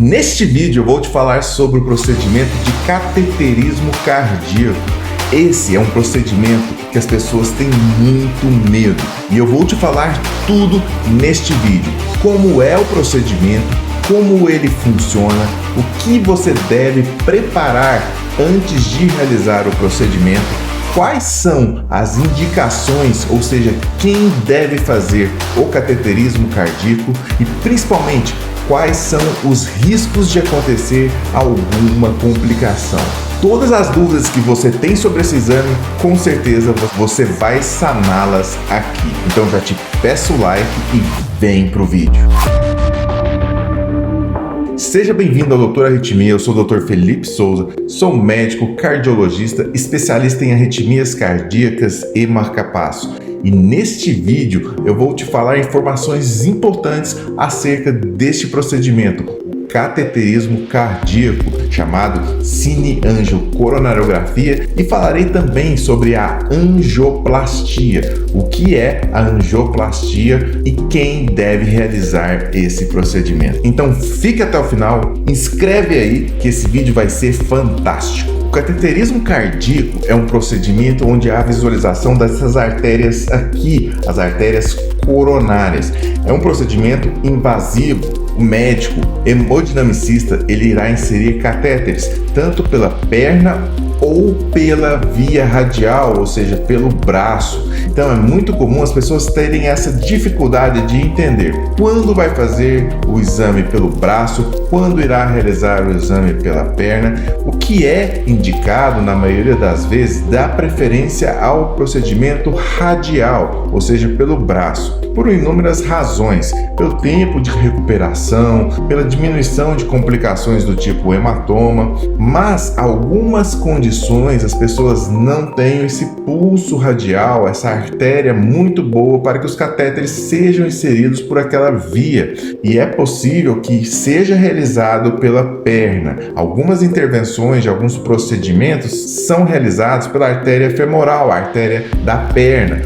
Neste vídeo eu vou te falar sobre o procedimento de cateterismo cardíaco. Esse é um procedimento que as pessoas têm muito medo e eu vou te falar tudo neste vídeo. Como é o procedimento, como ele funciona, o que você deve preparar antes de realizar o procedimento, quais são as indicações, ou seja, quem deve fazer o cateterismo cardíaco e principalmente quais são os riscos de acontecer alguma complicação. Todas as dúvidas que você tem sobre esse exame, com certeza você vai saná-las aqui. Então já te peço o like e vem pro vídeo. Seja bem-vindo ao Doutor Arritmia, eu sou o Dr. Felipe Souza, sou médico cardiologista, especialista em arritmias cardíacas e marca-passo. E neste vídeo eu vou te falar informações importantes acerca deste procedimento, o cateterismo cardíaco, chamado cineangiocoronariografia, e falarei também sobre a angioplastia, o que é a angioplastia e quem deve realizar esse procedimento. Então fique até o final, inscreve aí que esse vídeo vai ser fantástico. O cateterismo cardíaco é um procedimento onde há a visualização dessas artérias aqui, as artérias coronárias. É um procedimento invasivo. O médico hemodinamicista ele irá inserir catéteres tanto pela perna ou pela via radial, ou seja, pelo braço. Então é muito comum as pessoas terem essa dificuldade de entender quando vai fazer o exame pelo braço, quando irá realizar o exame pela perna. O que é indicado na maioria das vezes dá preferência ao procedimento radial, ou seja, pelo braço, por inúmeras razões, pelo tempo de recuperação, pela diminuição de complicações do tipo hematoma, mas algumas condições as pessoas não têm esse pulso radial, essa artéria muito boa para que os catéteres sejam inseridos por aquela via, e é possível que seja realizado pela perna. Algumas intervenções de alguns procedimentos são realizados pela artéria femoral, a artéria da perna.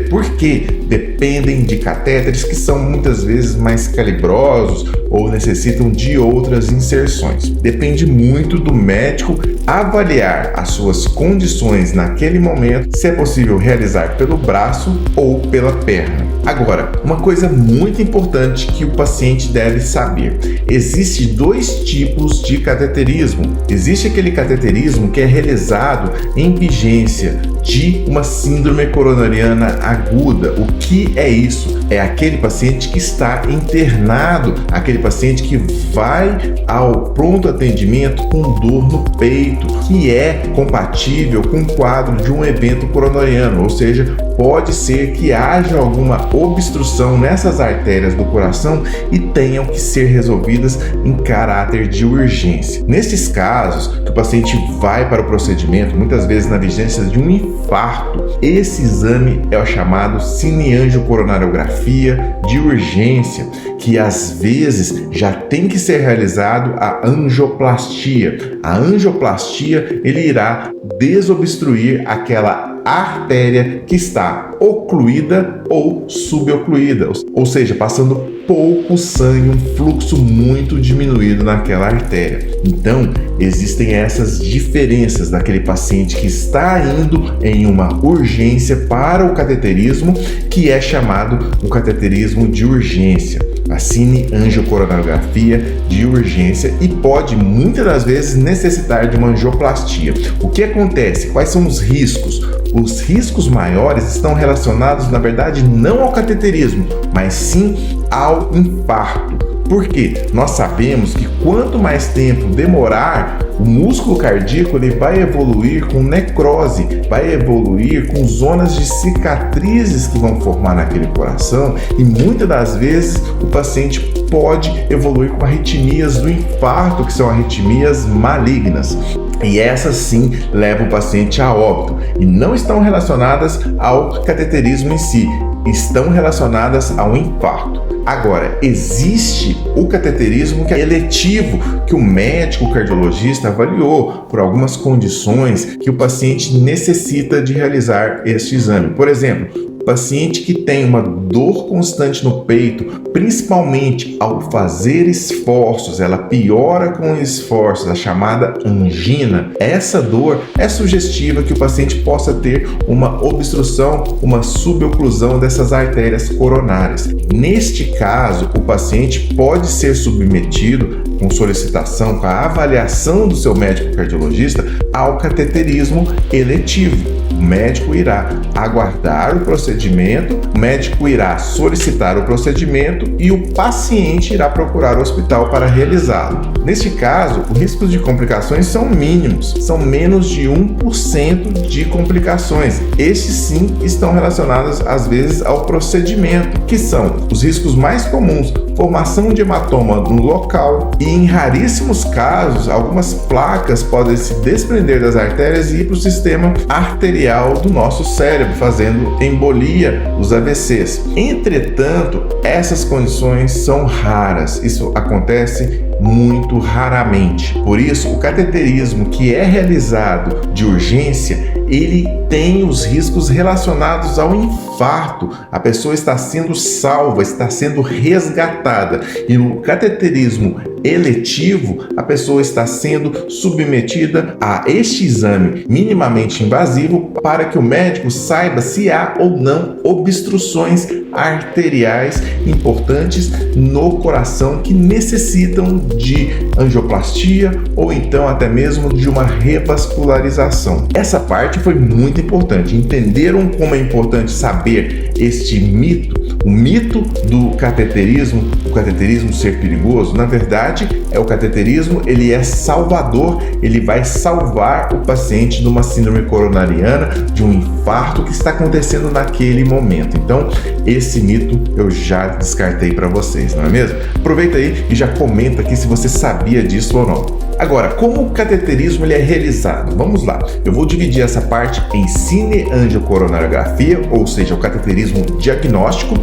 Por quê? Dependem de catéteres que são muitas vezes mais calibrosos ou necessitam de outras inserções. Depende muito do médico avaliar as suas condições naquele momento, se é possível realizar pelo braço ou pela perna. Agora, uma coisa muito importante que o paciente deve saber: existem dois tipos de cateterismo. Existe aquele cateterismo que é realizado em vigência de uma síndrome coronariana aguda. O que é isso? É aquele paciente que está internado, aquele paciente que vai ao pronto atendimento com dor no peito, que é compatível com o quadro de um evento coronariano, ou seja, pode ser que haja alguma obstrução nessas artérias do coração e tenham que ser resolvidas em caráter de urgência. Nesses casos, que o paciente vai para o procedimento, muitas vezes na vigência de um infarto, esse exame é o chamado cineangiocoronariografia de urgência, que às vezes já tem que ser realizado a angioplastia. A angioplastia ele irá desobstruir aquela artéria que está ocluída ou subocluída, ou seja, passando pouco sangue, um fluxo muito diminuído naquela artéria. Então, existem essas diferenças daquele paciente que está indo em uma urgência para o cateterismo, que é chamado o cateterismo de urgência, a cineangiocoronariografia de urgência, e pode muitas das vezes necessitar de uma angioplastia. O que acontece? Quais são os riscos? Os riscos maiores estão relacionados, na verdade, não ao cateterismo, mas sim ao infarto. Por quê? Nós sabemos que quanto mais tempo demorar, o músculo cardíaco ele vai evoluir com necrose, vai evoluir com zonas de cicatrizes que vão formar naquele coração, e muitas das vezes o paciente pode evoluir com arritmias do infarto, que são arritmias malignas. E essas sim levam o paciente a óbito e não estão relacionadas ao cateterismo em si, estão relacionadas ao infarto. Agora, existe o cateterismo que é eletivo, que o médico cardiologista avaliou por algumas condições que o paciente necessita de realizar este exame. Por exemplo, paciente que tem uma dor constante no peito, principalmente ao fazer esforços, ela piora com esforços, a chamada angina. Essa dor é sugestiva que o paciente possa ter uma obstrução, uma suboclusão dessas artérias coronárias. Neste caso, o paciente pode ser submetido, com solicitação, com a avaliação do seu médico cardiologista, ao cateterismo eletivo. O médico irá aguardar o procedimento, o médico irá solicitar o procedimento e o paciente irá procurar o hospital para realizá-lo. Neste caso, os riscos de complicações são mínimos, são menos de 1% de complicações. Estes sim estão relacionados às vezes ao procedimento, que são os riscos mais comuns: formação de hematoma no local e, em raríssimos casos, algumas placas podem se desprender das artérias e ir para o sistema arterial do nosso cérebro, fazendo embolia, os AVCs. Entretanto, essas condições são raras, isso acontece muito raramente. Por isso, o cateterismo que é realizado de urgência, ele tem os riscos relacionados ao infarto. A pessoa está sendo salva, está sendo resgatada. E no cateterismo eletivo, a pessoa está sendo submetida a este exame minimamente invasivo para que o médico saiba se há ou não obstruções arteriais importantes no coração que necessitam de angioplastia ou então até mesmo de uma revascularização. Essa parte foi muito importante. Entenderam como é importante saber este mito? O mito do cateterismo, o cateterismo ser perigoso, na verdade, o cateterismo, ele é salvador, ele vai salvar o paciente de uma síndrome coronariana, de um infarto que está acontecendo naquele momento. Então, esse mito eu já descartei para vocês, não é mesmo? Aproveita aí e já comenta aqui se você sabia disso ou não. Agora, como o cateterismo ele é realizado? Vamos lá, eu vou dividir essa parte em cineangiocoronariografia, ou seja, o cateterismo diagnóstico,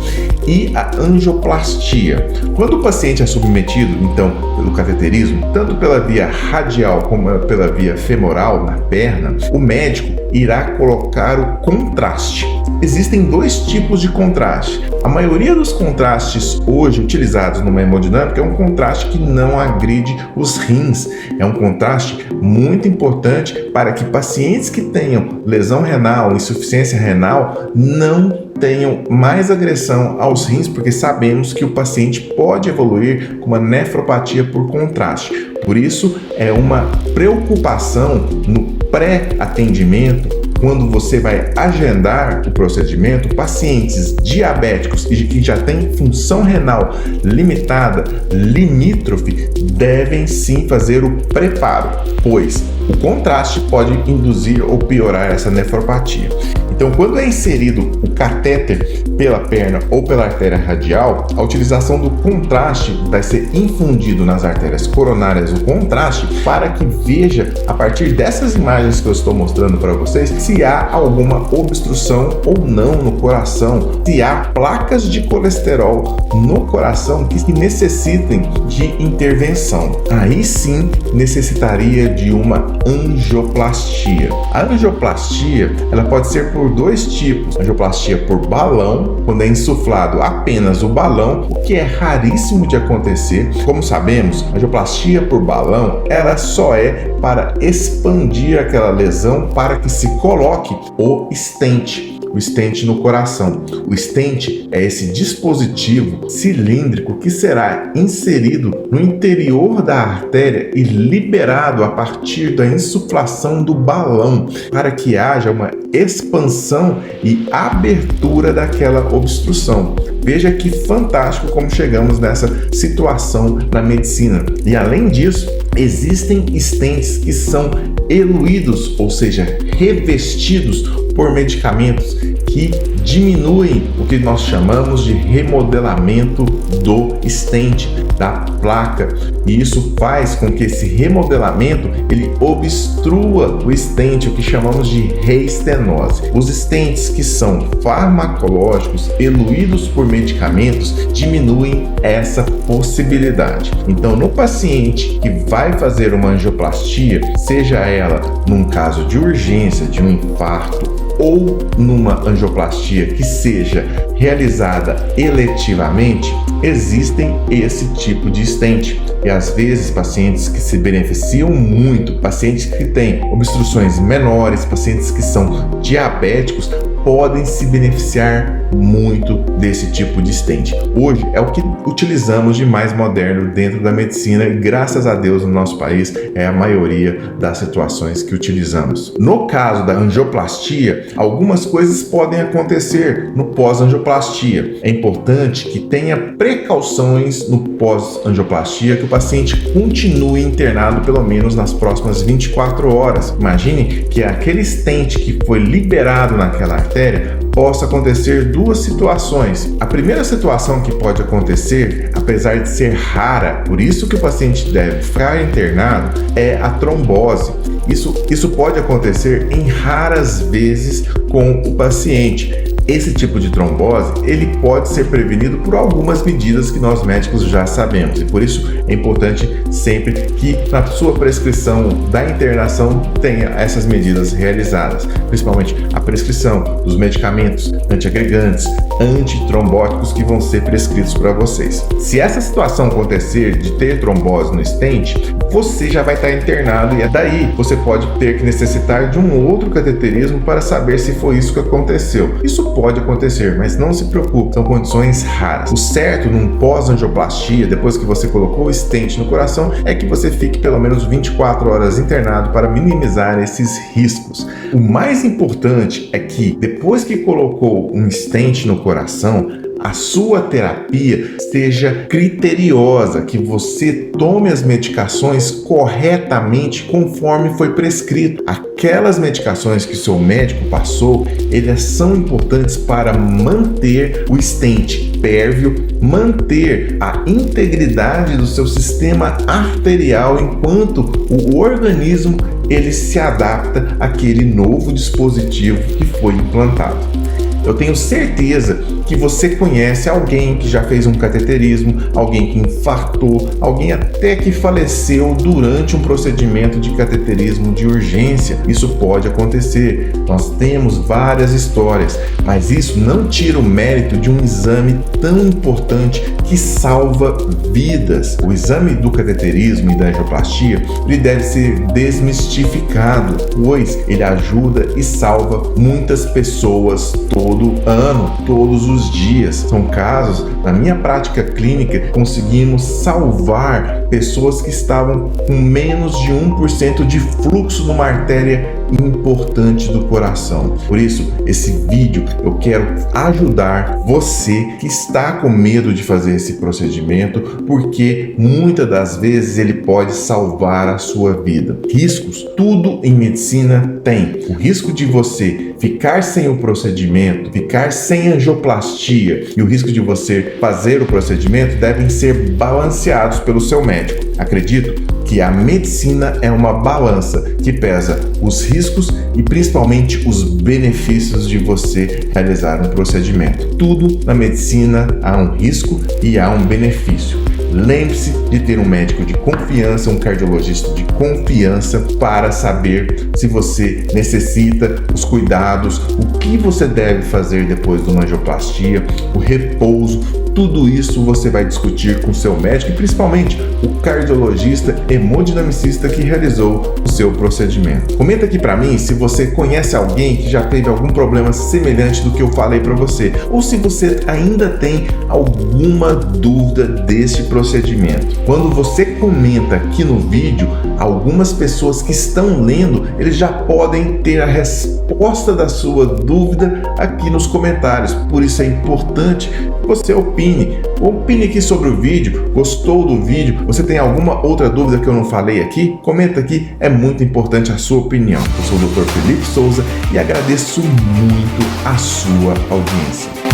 e a angioplastia. Quando o paciente é submetido, então, pelo cateterismo, tanto pela via radial como pela via femoral, na perna, o médico irá colocar o contraste. Existem dois tipos de contraste. A maioria dos contrastes hoje utilizados numa hemodinâmica é um contraste que não agride os rins. É um contraste muito importante para que pacientes que tenham lesão renal, insuficiência renal, não tenham mais agressão aos rins, porque sabemos que o paciente pode evoluir com uma nefropatia por contraste. Por isso, é uma preocupação no pré-atendimento. Quando você vai agendar o procedimento, pacientes diabéticos e que já têm função renal limitada, limítrofe, devem sim fazer o preparo, pois o contraste pode induzir ou piorar essa nefropatia. Então, quando é inserido o catéter pela perna ou pela artéria radial, a utilização do contraste vai ser infundido nas artérias coronárias, o contraste, para que veja, a partir dessas imagens que eu estou mostrando para vocês, se há alguma obstrução ou não no coração, se há placas de colesterol no coração que necessitem de intervenção. Aí sim necessitaria de uma angioplastia. A angioplastia, ela pode ser por dois tipos: angioplastia por balão, quando é insuflado apenas o balão, o que é raríssimo de acontecer. Como sabemos, a angioplastia por balão, ela só é para expandir aquela lesão para que se coloque o stent no coração. O stent é esse dispositivo cilíndrico que será inserido no interior da artéria e liberado a partir da insuflação do balão, para que haja uma expansão e abertura daquela obstrução. Veja que fantástico como chegamos nessa situação na medicina. E além disso, existem stents que são eluídos, ou seja, revestidos por medicamentos que diminuem o que nós chamamos de remodelamento do stent, da placa, e isso faz com que esse remodelamento ele obstrua o stent, o que chamamos de reestenose. Os stents que são farmacológicos, eluídos por medicamentos, diminuem essa possibilidade. Então, no paciente que vai fazer uma angioplastia, seja ela num caso de urgência, de um infarto ou numa angioplastia que seja realizada eletivamente, existem esse tipo de stent. E às vezes pacientes que se beneficiam muito, pacientes que têm obstruções menores, pacientes que são diabéticos, podem se beneficiar muito desse tipo de stent. Hoje é o que utilizamos de mais moderno dentro da medicina e graças a Deus no nosso país é a maioria das situações que utilizamos. No caso da angioplastia, algumas coisas podem acontecer no pós-angioplastia. É importante que tenha precauções no pós-angioplastia, que o paciente continue internado pelo menos nas próximas 24 horas. Imagine que aquele stent que foi liberado naquela artéria possa acontecer duas situações. A primeira situação que pode acontecer, apesar de ser rara, por isso que o paciente deve ficar internado, é a trombose. Isso pode acontecer em raras vezes com o paciente. Esse tipo de trombose, ele pode ser prevenido por algumas medidas que nós médicos já sabemos e por isso é importante sempre que na sua prescrição da internação tenha essas medidas realizadas, principalmente a prescrição dos medicamentos antiagregantes, antitrombóticos que vão ser prescritos para vocês. Se essa situação acontecer de ter trombose no stent, você já vai estar internado e daí você pode ter que necessitar de um outro cateterismo para saber se foi isso que aconteceu. Isso pode acontecer, mas não se preocupe, são condições raras. O certo num pós-angioplastia, depois que você colocou o stent no coração, é que você fique pelo menos 24 horas internado para minimizar esses riscos. O mais importante é que depois que colocou um stent no coração, a sua terapia seja criteriosa, que você tome as medicações corretamente conforme foi prescrito. Aquelas medicações que o seu médico passou, elas são importantes para manter o stent pérvio, manter a integridade do seu sistema arterial enquanto o organismo ele se adapta àquele novo dispositivo que foi implantado. Eu tenho certeza que você conhece alguém que já fez um cateterismo, alguém que infartou, alguém até que faleceu durante um procedimento de cateterismo de urgência. Isso pode acontecer. Nós temos várias histórias, mas isso não tira o mérito de um exame tão importante que salva vidas. O exame do cateterismo e da angioplastia, ele deve ser desmistificado, pois ele ajuda e salva muitas pessoas todo ano, todos os dias. São casos, na minha prática clínica, conseguimos salvar pessoas que estavam com menos de 1% de fluxo numa artéria importante do coração. Por isso, esse vídeo eu quero ajudar você que está com medo de fazer esse procedimento, porque muitas das vezes ele pode salvar a sua vida. Riscos, tudo em medicina tem. O risco de você ficar sem o procedimento, ficar sem angioplastia e o risco de você fazer o procedimento devem ser balanceados pelo seu médico. Acredito que a medicina é uma balança que pesa os riscos e principalmente os benefícios de você realizar um procedimento. Tudo na medicina há um risco e há um benefício. Lembre-se de ter um médico de confiança, um cardiologista de confiança para saber se você necessita os cuidados, o que você deve fazer depois de uma angioplastia, o repouso. Tudo isso você vai discutir com o seu médico e principalmente o cardiologista hemodinamicista que realizou o seu procedimento. Comenta aqui para mim se você conhece alguém que já teve algum problema semelhante do que eu falei para você ou se você ainda tem alguma dúvida deste procedimento. Quando você comenta aqui no vídeo, algumas pessoas que estão lendo, eles já podem ter a resposta da sua dúvida aqui nos comentários. Por isso é importante que você opine aqui sobre o vídeo. Gostou do vídeo? Você tem alguma outra dúvida que eu não falei aqui? Comenta aqui, é muito importante a sua opinião. Eu sou o Dr. Felipe Souza e agradeço muito a sua audiência.